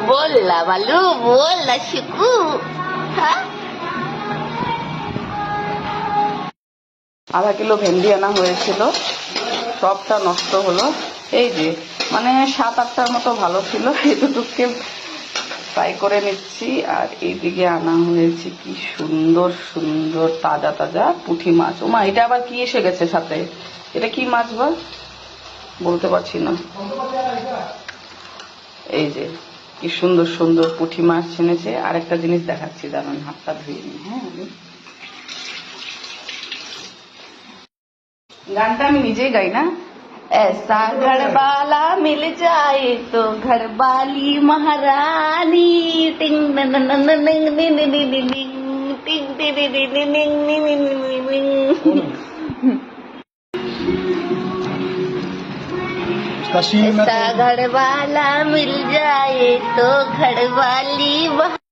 बोल ना बालू, बोल ना शिकू। আধা কিলো ভেন্ডি আনা হয়েছিল, সবটা নষ্ট হলো। এই যে মানে 7-8টার মতো ভালো ছিল, এতটুকুকে ফ্রাই করে নিচ্ছি। আর এইদিকে আনা হয়েছে কি সুন্দর সুন্দর তাজা তাজা পুঁটি মাছ। ওমা, এটা আবার কি এসে গেছে সাথে? এটা কি মাছ বা বলতে পারছি না। এই যে কি সুন্দর সুন্দর পুঁটি মাছ এনেছে। আরেকটা জিনিস দেখাচ্ছি, দাঁড়ান হাতটা ধুয়ে নি। হ্যাঁ, গানটা আমি নিজেই গাই না। ऐसा घरवाला मिल जाए तो घरवाली महारानी टिंग टिंग ऐसा घरवाला मिल जाए तो घरवाली